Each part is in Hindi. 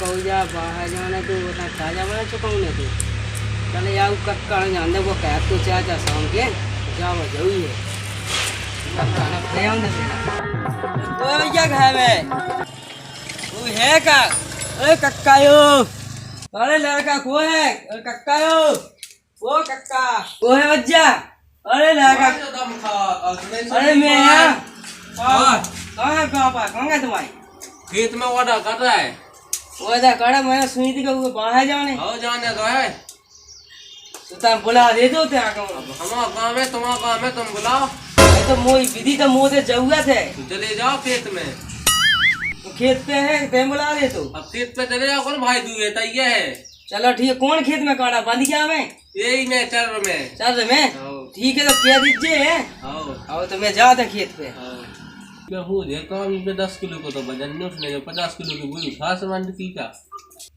कहू जा बाहर जाने तो बता ताजा बना चुकाऊँ ने तू चले जाऊ कक्का जान दे वो कह तू चाचा शाम के जाओ जाऊ है कक्का ना ले आऊँ दे तो भैया घर में वो है का अरे कक्का यो अरे लड़का को है अरे कक्का यो वो कक्का वो है बच्चा अरे लड़का अरे मैं यहाँ कहाँ है पापा कहाँ है तुम्हारी खेत में ऑर्डर कर रहा है। ऑर्डर करा मैंने सुनी थी कि वो बाहर जाने हो जाने तो है तो तुम बुला दे दो ते आगे हमारा काम है तुम्हारा काम है तुम बुलाओ। तो मोई विधि तो मोह से जरूरत है तो चले जाओ खेत में। तो खेत पे है ते बुला दे तो अब खेत पे चले जाओ कौन भाई दूए तैयार है। चलो ठीक है कौन खेत में काटा बंद क्या में यही में चल में ठीक है तो कह दीजिए आओ तो मैं जाता खेत पे क्या हो जाए काम पे 10 किलो को तो वजन नहीं उठने जो 50 किलो की बुरी खास मंड की का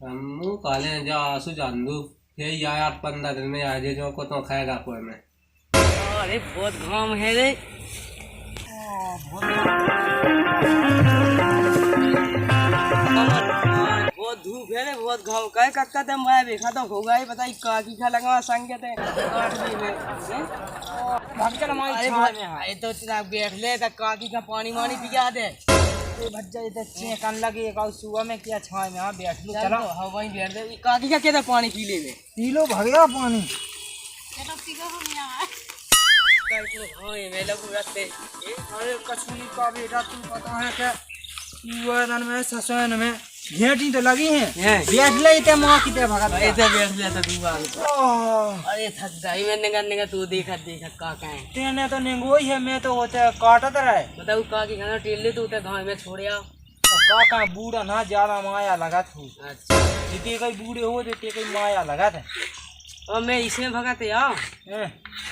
हम काले जा आसू जान दो ये या 15 दिन में आ जाए जो को तो खाएगा कोई में। अरे बहुत घाम है रे बहुत धूप है रे बहुत घाम का कक्का ते मैं देखा तो होगा ही बताई काकी खा लगा संगे ते काट दी में भाग चल हमारी छाव में आए तो तेरा बैठ ले तो काकी का पानी वानी पिया दे ये भज्जा इधर चेकन लगे एक सुबह में क्या छाव में बैठ लो चलो हाँ वहीं बैठ दे काकी का कहता पानी पी ले पी लो भगया पानी चलो पी लो हम यहाँ अरे कछुनी का बेटा तू पता है क्या में ससुन में घेटी तो लगी है बैठ ले इते मां की ते भगत ऐसे बैठ ले तो तू अरे थक जाई मैंने करने का तू देखा का है तेने तो नेंगो ही है मैं तो होते काटत रहे बताऊ का की खाना टेल ले तू ते गांव में छोड़ आओ का बूढ़ा ना ज्यादा माया लगा तू अच्छा जिते कोई बूढ़े हो देते कोई माया लगा थे और मैं इसमें भगाते आओ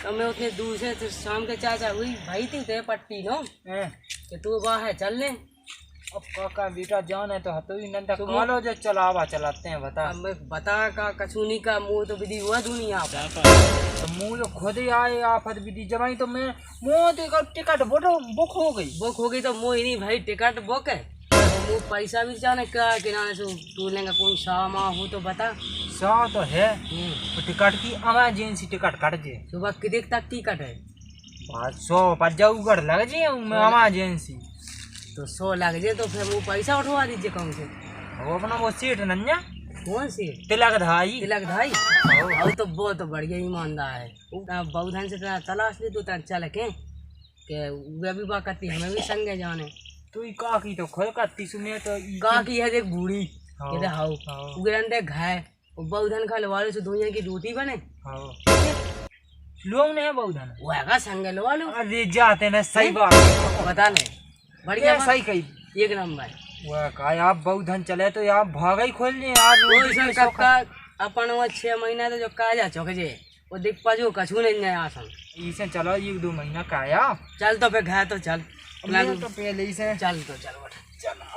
तो मैं उतने दूर से तो शाम के चाचा हुई भाई थी ते पट्टी नो कि तू बाहर चल ले अब काका बेटा जान है तो हतो ही नंदा कालो जो चलावा चलाते हैं बता अब मैं बता का कछूनी का मुंह तो विधि हुआ दुनिया पर तो मुंह जो खुद ही आए आफत विधि जमाई तो मैं मुंह तो टिकट बुक हो गई तो मुँह ही नहीं भाई टिकट बुक है मुँह पैसा भी जाने का किराने से तू लेंगे कोई शाम हो तो बता सौ तो है तो टिकट की इमरजेंसी टिकट कट जे सुबह कितने तक टिकट है 100 पज्जा उगड़ लग जे इमरजेंसी तो 100 लग जाए तो फिर वो पैसा उठवा दीजिए कम से वो अपना वो सीट नन्या कौन सी तिलक धाई और तो बहुत बढ़िया ईमानदार है बहुधन से तलाश ले तो चल के वे भी बात करती हमें भी संगे जाने तू काकी तो खोल करती सुने तो काकी है देख बूढ़ी कहते हाउ उगरंदे घाय बहुधन खा लवा लो से दुनिया की रोटी बने लोग ने बहुधन वो है संगे लवा लो अरे जाते ना सही बात बता नहीं बढ़िया सही कही एक नंबर वो का आप बहुधन चले तो आप भागा ही खोल ले यार कक्का अपन वो 6 महीना तो जो काया चौक जे वो दिख पाजो कछु नहीं जाए आसन इसे चलो 1-2 महीना काया चल तो पे घाय तो चल तो पहले इसे चल तो चल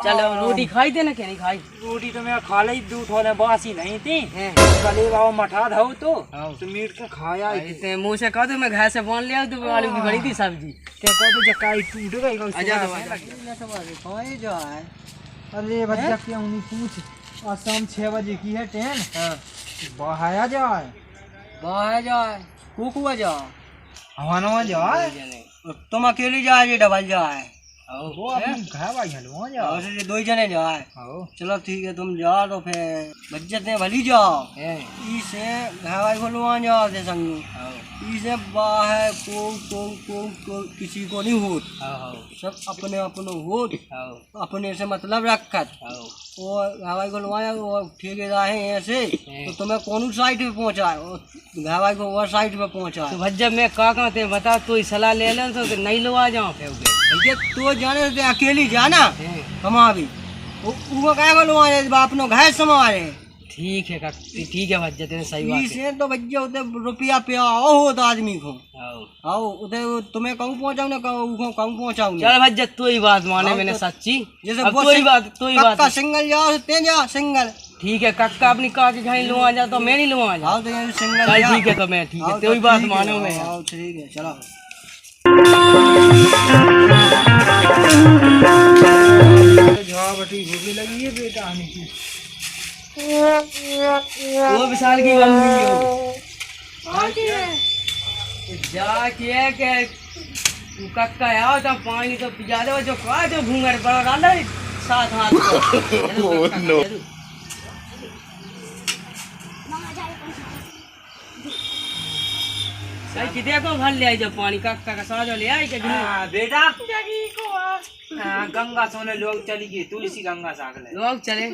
चल रोटी खाई थे ना क्या नहीं खाई रोटी तो मैं खा ली दूध होने बासी नहीं थी कले बाबा मठा धाओ तो मीट के खाया इतने मुंह से कह दो मैं घर से बन लिया तो आलू की बनी थी सब्जी ते कह दो जकाई टूट गई जो है अरे बच्चा क्या उन्हीं पूछ और शाम 6 बजे की है ट्रेन बाहर जाए कुकुआ जाओ हवाना जाए तुम अकेली जाए डबल जाए वो अपनी घर भाई हलवा जाओ और 2 जने जाए चलो ठीक है तुम जाओ तो फिर बच्चे भली जाओ इसे घर भाई हलवा जाओ से संग इसे बाहर को किसी को नहीं होत सब अपने होत अपने से मतलब रखत और घर भाई को हलवाया वो ठेकेदार है ऐसे तो तुम्हें कौन साइड पे पहुँचाए घर भाई को वो साइड पे पहुँचाए तो भज्जब मैं का कहते बता तू सलाह ले लें तो नहीं लो आ जाओ भैया तो जाने से अकेली जाना हमारा भी वो क्या बोलो अपनो घर संभाले ठीक है ठीक है भज्जा तेरे सही बात है तो भज्जा उधर रुपया पे आओ हो तो आदमी को आओ उधर तुम्हें कहूँ पहुँचाऊ ना कहूँ पहुँचाऊ चल भज्जा तू ही बात माने मैंने सच्ची जैसे तू ही बात सिंगल जाओ ते जा सिंगल ठीक है कक्का अपनी काकी खाई लो आ जा तो मैं नहीं लो आ जा तो सिंगल ठीक है तो मैं ठीक है तू ही बात मानो मैं ठीक है चलो झावटी भूखी लगी है बेटा आने की वो विशाल की मम्मी हो जाके के कक्का आओ तो पानी तो पिजा दो जो खा जो घूंगर बड़ा डाल साथ हाथ नो सही कितने को भर ले आई जब पानी कक्का का साजो ले आई के बेटा गंगा सोने लोग चली गई तुलसी गंगा सागले लोग चले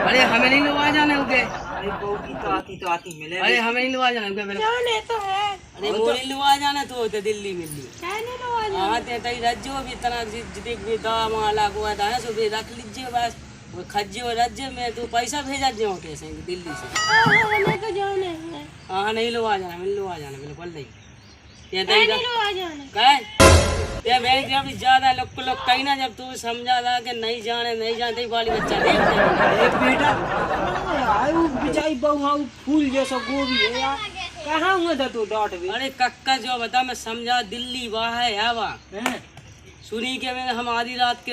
अरे हमें नहीं लुआ जाने होगे अरे बहू की तो आती मिले अरे हमें नहीं लुआ जाने होगे जाने तो है अरे वो नहीं लुआ जाना तो दिल्ली में जाने तो आ हाँ ते तई राज्यों भी इतना जितने भी दाम वाला को है सो भी रख लीजिए बस वो खज्जे राज्य में तो पैसा भेजा दे कैसे दिल्ली से हमें तो जाने है हाँ नहीं लुआ जाना मिल लुआ जाना बिल्कुल नहीं ते तई नहीं लो आ जाने कहे ये मेरी जब ज्यादा लोग कहीं ना जब तू समझा ला कि नहीं जाने वाली बच्चा देख एक बेटा आए वो बिचाई बहू हाँ फूल जैसा गोभी है यार कहाँ हुआ था तू डॉट भी अरे कक्का जो बता मैं समझा दिल्ली वहाँ है हवा सुनी के मैंने हम आधी रात के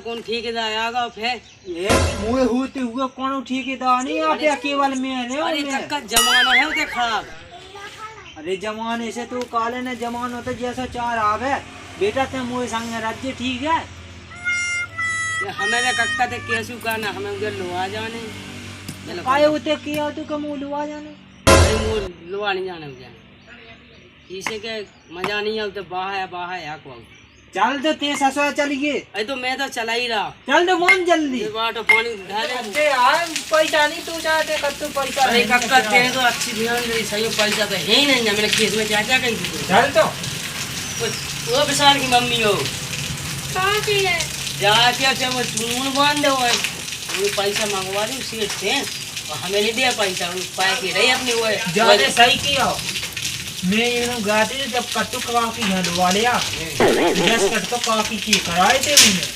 कौन ठेकेदार आगा फिर ये मुँह होते हुए कौन ठेकेदार नहीं आप या केवल में है अरे कक्का जमाना है उसे खराब अरे जमाने से तो काले ने जमान होता जैसा चार आवे बेटा ते मुँह संग राज्य ठीक है हमें ना कक्का ते कैसू करना हमें उधर लोहा जाने चलो काय होते किया तो कम लुआ जाने अरे मुँह लोहा नहीं जाने उधर इसे के मजा नहीं है उधर बाहर है को चल तो ते ससुर चल गए अरे तो मैं तो चला ही रहा चल तो मन जल्दी ये बाटो पानी उठा दे अरे यार पैसा नहीं तू चाहते कब तू पैसा अरे कक्का तेरे तो अच्छी ध्यान दे सही पैसा तो है ही नहीं ना मेरे केस में क्या कहीं चल तो वो विशाल की मम्मी हो कहाँ की है जाके क्या वो चून बांध दो वो पैसा मंगवा दी सेठ से और हमें नहीं दिया पैसा वो पाए के रही अपनी वो ज्यादा सही किया मैं ये गाते जब कट्टू कवा की घर वाले आ 10 कट तो कवा की कराए थे उन्हें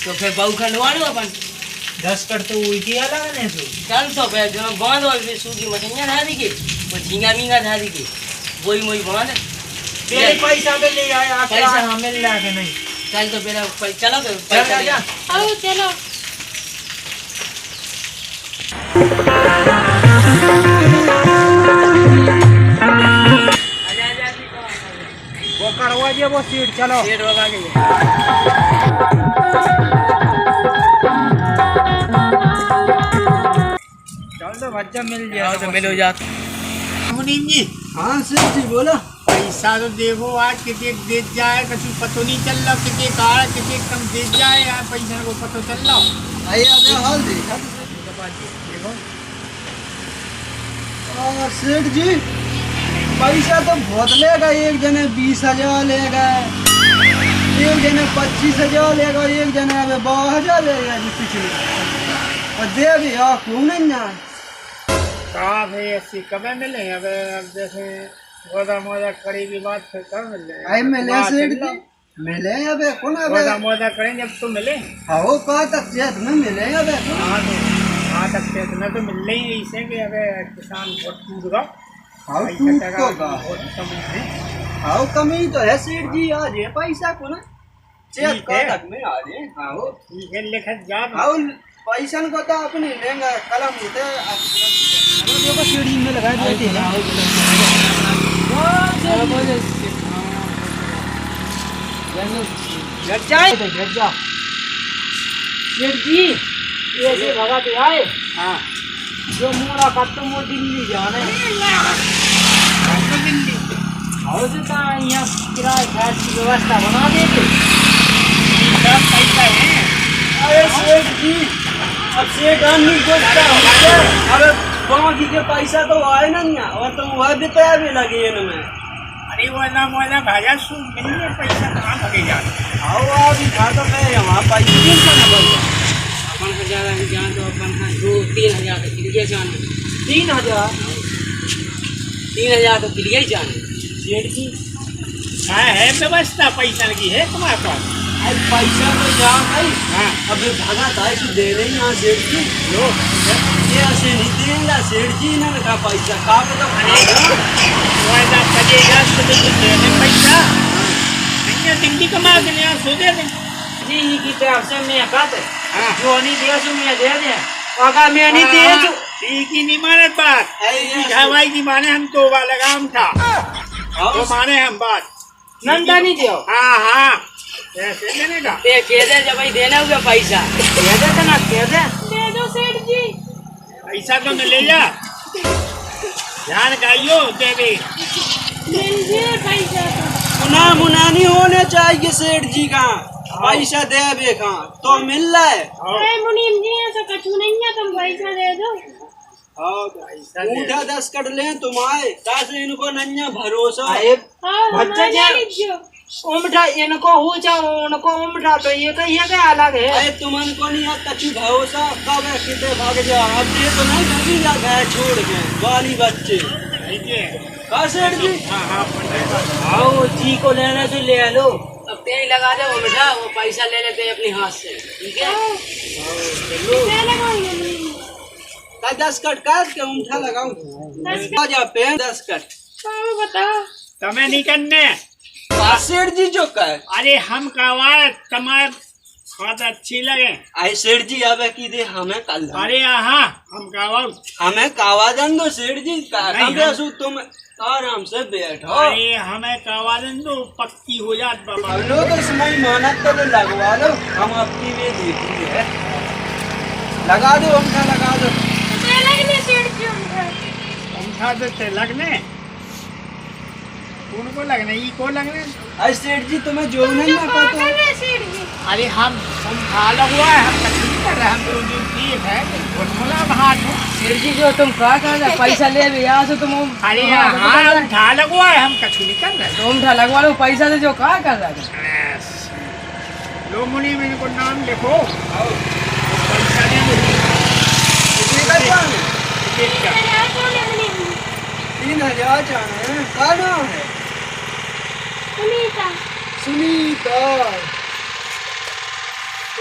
तो फिर बहू खंडवा लो अपन 10 कट तो उल्टी अलग ने तो चल तो फिर जो बांध और फिर सूखी मछलियाँ धा दी के वो झींगा मींगा धा दी के वही वही बांध तेरे पैसा पे ले आया पैसा पैसा हमें ला के नहीं चल तो फिर चलो फिर चल पैसा ले जा आओ चलो वो करवा दिया वो सीट चलो सेठ होगा के चल तो बच्चा मिल गया तो मिलो जा मुनीम जी हाँ सेठ जी बोलो पैसा तो देखो आज कितने दे जाए कछु पतो नहीं चल रहा कितने कार कितने कम दे जाए यार पैसा को पतो चल रहा आइए आपने हाल देखा देखो सेठ जी पैसा तो बहुत लेगा एक जने 20,000 लेगा एक जने 25,000 लेगा एक जने अबे 12,000 लेगा जी पिछले और दे भी क्यों नहीं ना कहाँ भाई ऐसी कब मिले अब जैसे गोदा मोदा कड़ी की बात फिर कब मिले आई मिले सेठ जी मिले अबे कौन अबे गोदा मोदा करें जब तो मिले आओ कहाँ तक चेत में मिले अबे हाँ तक से इतना तो मिल ही इसे कि अब किसान बहुत टूट रहा आओ पैसा टूट तो का का बहुत कमी है आओ कमी तो है सेठ जी आज है पैसा को ना चेत ठीक का है। तक में आज है आओ ठीक है लिखत जा आओ पैसा को तो अपनी लेंगे कलम होते देखो सीढ़ी में लगा देते हैं घट जाए घर जा सेठ जी ऐसे भगाते आए हाँ जो मोड़ा कट्टो मो दिल्ली जाने दिल्ली और जो था यहाँ किराए खर्च की व्यवस्था बना देते सब पैसा है अरे सेठ जी अब सेठ आदमी गोश्ता होते अरे बाकी के पैसा तो आए ना नहीं और तो वह बिताया भी लगे इनमें अरे वाला वाला भाजा सु मिलिए पैसा कहाँ भगे जा आओ आप खा तो गए वहाँ पैसे नहीं करना पड़ेगा अपन का ज्यादा जान तो अपन का 2-3 हज़ार तो किलिए जाने 3,000 3,000 तो किलिए जाने सेठ जी है व्यवस्था पैसा की है तुम्हारे पास आज पैसा तो जा भाई हाँ अबे भगा था कि दे रहे हैं यहाँ सेठ जी लो ये ऐसे नहीं देंगे सेठ जी ने कहा पैसा का तो वायदा करेगा तो देने पैसा नहीं दिल्ली कमा के यहाँ सो दे दे जी की तरफ से मैं कहते हाँ जो नहीं दिया सो मैं दे दे काका मैं नहीं तेज ठीक ही नहीं माने बात घरवाई की माने हम तो लगाम था वो माने हम बात नंदा नहीं दियो हाँ हाँ कैसे देने का ते कह दे जब भाई देना होगा पैसा कह दे तो ना कह दे दे दो सेठ जी। पैसा तो न ले जा ध्यान गाइयो दे दे मिल गया पैसा तो। मुना मुना नहीं होने चाहिए सेठ जी का पैसा दे बे का तो मिल रहा है। अरे मुनीम जी ऐसा कछु नहीं है, तुम पैसा दे दो। पैसा दे ऊँटा 10 कट ले तुम आए तासे इनको नन्या भरोसा हाँ बच्चा क्या? लीजिए। उमठा इनको हो जाओ उनको उमठा तो ये कहिए क्या अलग है। अरे तुमन को नहीं कछु भरोसा कब है किते भाग जा अब ये तो नहीं कभी जा गए छोड़ के वाली बच्चे ठीक है का सेठ जी। हाँ हाँ आओ जी को लेने तो ले लो, अब तेल लगा दे उमठा, वो पैसा ले लेते अपने हाथ से, ठीक है। क्या लगाऊंगा मुनीम? 10 कट काट के उंठा लगाओ 10 जा पे 10 कट हाँ बताओ। तुम्हें नहीं करने सेठ जी जो कहे अरे हम कवा तुम्हारे बात अच्छी लगे आई सेठ जी अब की दे हमें कल अरे हाँ हम कवा हमें कावा दन दो सेठ जी नहीं, हम- बेसू तुम आराम से बैठो अरे हमें कवा दो पक्की हो जात बाबा हम लोग इसमें मानत तो लगवा लो हम आपकी वे देखेंगे लगा दो उंठा लगा दो क्या लगने सेठ जी उनका? उठा देते लगने उनको लगने ये को लगने आई सेठ जी तुम्हें जो नहीं जो ना कहा पता करने सेठ जी। अरे हम खा लगा है हम कुछ नहीं कर रहे हम तो जो ठीक है बोला हाथ हो सेठ जी जो तुम कहा कर पैसा ले भी यहाँ से तुम अरे हाँ उठा लगवा है हम कुछ नहीं कर रहे तो उमठा लगवा लो पैसा से जो कहा कर रहा था। लो मुनि में इनको नाम लिखो पैसा दे दो कितने का जाने देख कर। क्या बोले मुनीम जी? 3000 जाने का नाम है सुनीता। सुनीता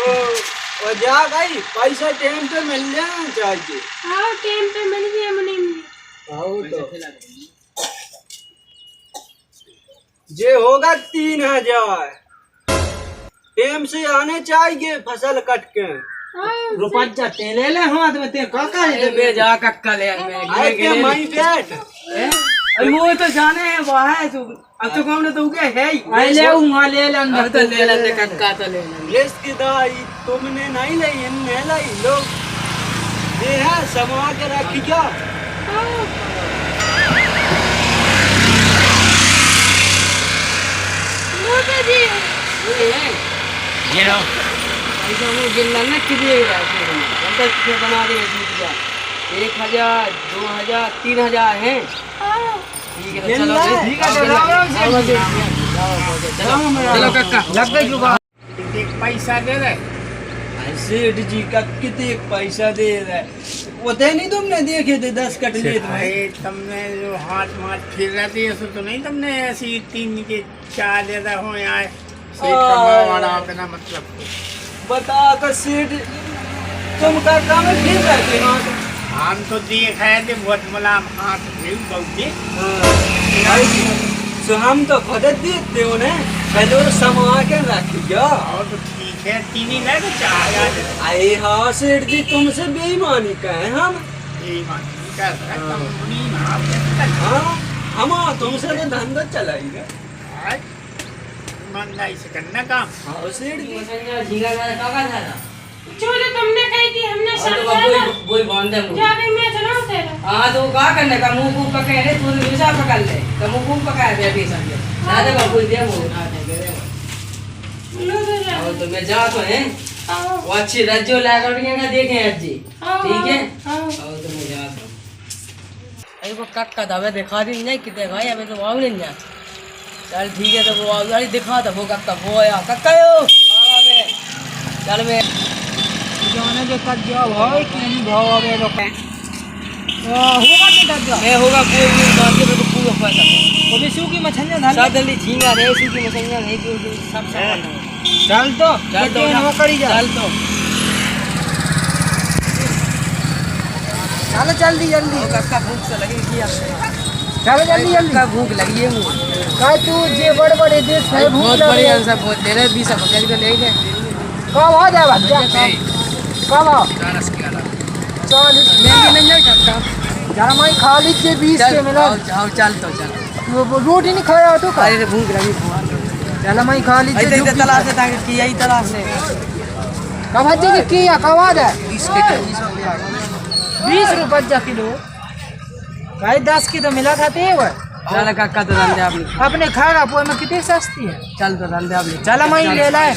ओ जा गई पैसा टाइम पे मिल जाना चाहिए हाँ टाइम पे मिल गया मुनीम जी। आओ तो जे होगा 3000 टाइम से आने चाहिए फसल कट के हाँ रुपया तेले ले हाथ में ते काका ले जा कक्का ले आए के मई बैठ वो तो जाने है वो है तू अब तो कौन तो क्या है ही ले वहां ले ले अंदर तो ले ले कक्का तो ले ले लेस की दाई तुमने नहीं लाई इनने लाई लो ये है समा के रखी क्या मोदी जी ये लो ऐसा वो गिल्ला ना कितने अंदर से बना दे 1000 2000 3000 है। हाँ ठीक है चलो ठीक है चलो कक्का लग गई जुगाड़। एक पैसा दे दे सेठ जी का कितने पैसा दे रहा है वो दे नहीं तुमने देखे थे 10 कट लिए अरे तुमने जो हाथ माथ फिर रहे थे ऐसे तो नहीं तुमने ऐसी 3 के 4 दे रहे हो यहाँ से कमावाड़ा अपना मतलब बता कर सेठ तुम का काम है फिर रहते हाथ हम तो देख रहे थे बहुत मुलायम हाथ नहीं बहुत तो हम तो खुद देते हो ने पहले वो समा के रख गया और तो ठीक है 3 ही नहीं तो 4000 दे दो। अरे हाँ सेठ जी तुमसे बेईमानी का है हम यही बात कर रहा है, तुम मुनी आप क्या हाँ हम तुमसे तो धंधा चलाएगा कर ईमानदारी से करना काम हाँ सेठ जी झींगा का काका था जो जो तुमने कही थी हमने समझाया। वही बांध दे मुझे जाके मैं चलाऊं तेरा। हाँ तो क्या करने का मुंह फूक पकड़े रे तू दूसरा पकड़ ले तो मुंह फूक पकाए दे अभी समझे ना दे बाबू दे वो ना दे दे लो तो जा। और तो मैं जा तो है हाँ वो अच्छी रज्जो लागड़ियां का देखे आज जी हाँ, ठीक है हाँ। और तो मैं जा तो अरे वो कक्का दबे दिखा दी नहीं कितने भाई अबे तो वाव नहीं जा चल ठीक है तो वो वाव दिखा दो वो कक्का वो आया कक्का यो आ बे चल बे जाने जो तक जाओ भाई कि भाव आवे लोग होगा नहीं तक मैं होगा कोई नहीं बात के तो पूरा पैसा वो भी सूखी मछलियां धान सब जल्दी झींगा रे सूखी मछलियां नहीं क्यों सब सब चल तो चल तो नौकरी जा चल तो चलो जल्दी जल्दी कक्का भूख से लगी थी चलो जल्दी जल्दी कक्का भूख लगी है मुझे का तू जे बड़े बड़े देश है भूख बहुत लगे बड़ी आंसर बहुत ले रहे 20 रुपए को ले ले कब आ जाए बच्चा कब आओ 40 नहीं नहीं सकता। जरा मैं खा लीजिए 20 के मिला। जाओ चल तो चल। वो रोटी नहीं खाया तो का? अरे भूख लगी। चलो मैं खा लीजिए। इधर तलाश से ताकि किया ही तलाश से। कब जी की या कवाद है 20 के 20 रुपए जा किलो। भाई 10 की तो मिला खाते है वो। चल काका तो रंदे आपने। अपने खाएगा पोए में कितनी सस्ती है। चल तो रंदे आपने। चलो मैं ले लाए।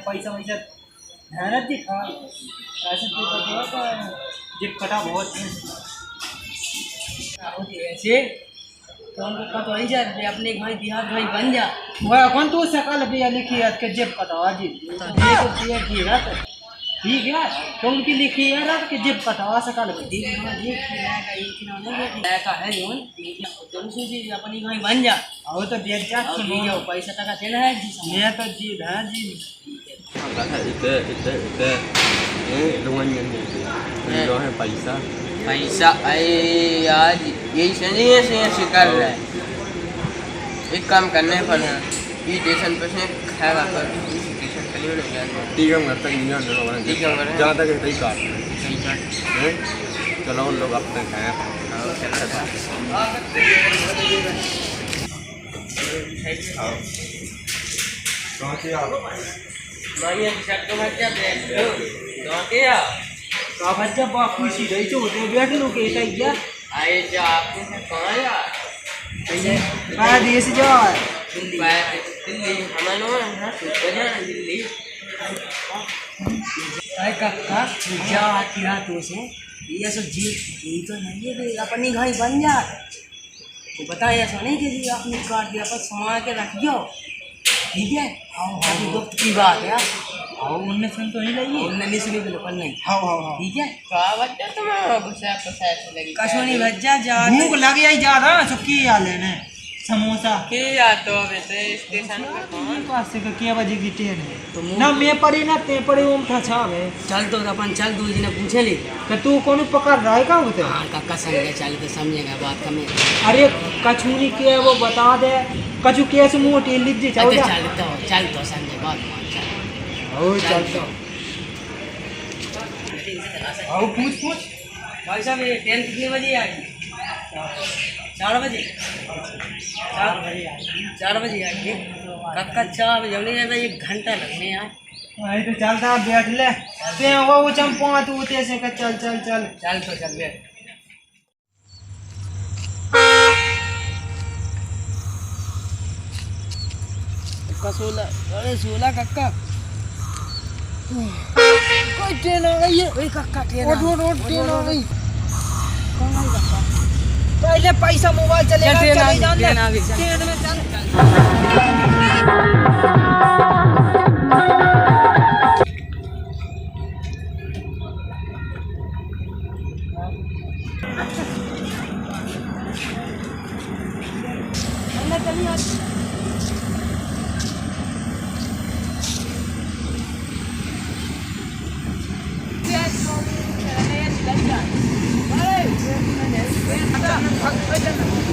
पैसा वैसा मेहनत जी खा ऐसे जिप कटा बहुत ऐसे तो उनको पता ही जा रहे अपने भाई देहात भाई बन जा। वह कौन तू सकल भैया लिखी है के जेब कटा जी तो ये तो पिए की रात ठीक है तो उनकी लिखी है रात के जेब कटा सकल ठीक है ये खिलाएगा ये खिलाने ये खिलाएगा है जोन तुम सोचिए अपनी भाई बन जा। और तो बेच जा ठीक है पैसा टका देना है जी मैं तो जी है जी पैसा पैसा अरे यार यही सही ऐसे कर रहा है। एक काम करने पर ये स्टेशन पे से खाएगा पर स्टेशन पे नहीं गया। ठीक है घर तक नहीं ठीक है जहाँ तक सही काट चलो उन लोग अपने खाए का बच्चा बा खुशी रही तो होते बैठ लो के ऐसा ही यार आए जो आपने से कहाँ यार का देश जा दिल्ली हमारे दिल्ली अरे काका जा किया तो से ये सब जी यही तो नहीं है भाई अपनी घर बन जा तो बताया ऐसा नहीं कि जी आपने काट दिया पर संभाल के रख दो ठीक है। अभी वक्त की बात है आओ उनने सुन तो नहीं लगी उन्होंने सुनी बिल्कुल नहीं हाँ ठीक है। बच्चा तुम्हें कशोनी भज्जा जा भूख लग जाई जा रहा सुखी आ लेने समोसा के याद तो वैसे स्टेशन पे कौन पास से के बजे की ट्रेन है तो ना मैं पड़ी ना ते पड़ी ओम था छा है चल तो अपन चल दो जी ने पूछे ले तो तू कौन पकड़ रहा है का होते हाँ काका समझे चल तो समझेगा बात हमें। अरे कछूरी के है वो बता दे कछु कैसे मोटी लीजिए अच्छा चल तो समझे बात मान चल ओ चल तो आओ पूछ भाई साहब ये ट्रेन कितने बजे आएगी 4 बजे 4 बजे आएगी काका 4 बजे नहीं जाएगा 1 घंटा लगने यार। अरे तो चलता बैठ ले ते वो चंपा तू ते से चल चल चल चल तो चल बैठ सोला अरे सोला काका कोई ट्रेन आ गई है। ओए काका ट्रेन ट्रेन आ गई कौन आई काका पहले पैसा मोबाइल चलेगा ट्रेन आ चले गई, जान ट्रेन आ गई, चल। ट्रेन में चल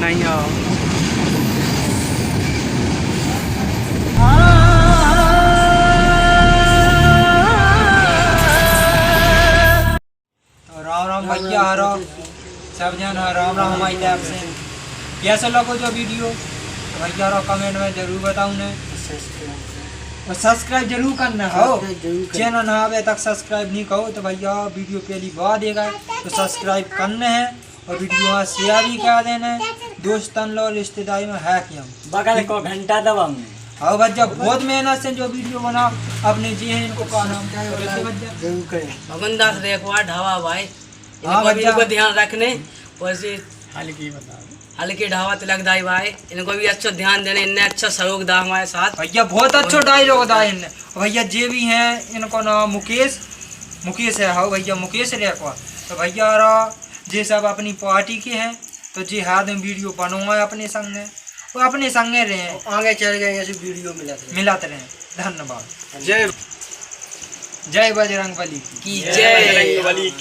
नहीं हो राम राम भैया हरो सब जन राम राम हमारी तरफ से कैसा लगो जो वीडियो तो भैया रो कमेंट में जरूर बताऊँ ने और सब्सक्राइब जरूर करना हो चैनल ना अभी तक सब्सक्राइब नहीं कहो तो भैया वीडियो पहली बार देगा तो सब्सक्राइब करने हैं और वीडियो शेयर भी कर देना दोस्तन लो रिश्तेदारी में है क्यों बगल को घंटा दबाऊं हाँ भैया बहुत मेहनत से जो वीडियो बना अपने जी हैं इनको का नाम जरूर करें भगवान दास रेखवा ढाबा भाई हाँ भैया इनको ध्यान रखने वैसे हल्की बता हल्के ढाबा तिलक दाई भाई इनको भी अच्छा ध्यान देने इन्हें अच्छा सहयोग दा हमारे साथ भैया बहुत अच्छा डायलॉग था इनने भैया जे भी हैं इनको नाम मुकेश है हाँ भैया मुकेश रेखवा तो भैया जे सब अपनी पार्टी के हैं तो जे हाथ में वीडियो बनवाए अपने संग में वो अपने संगे रहे आगे चल गए ऐसे वीडियो मिलाते रहे। धन्यवाद। जय जय बजरंग बली की। जय बजरंग बली की।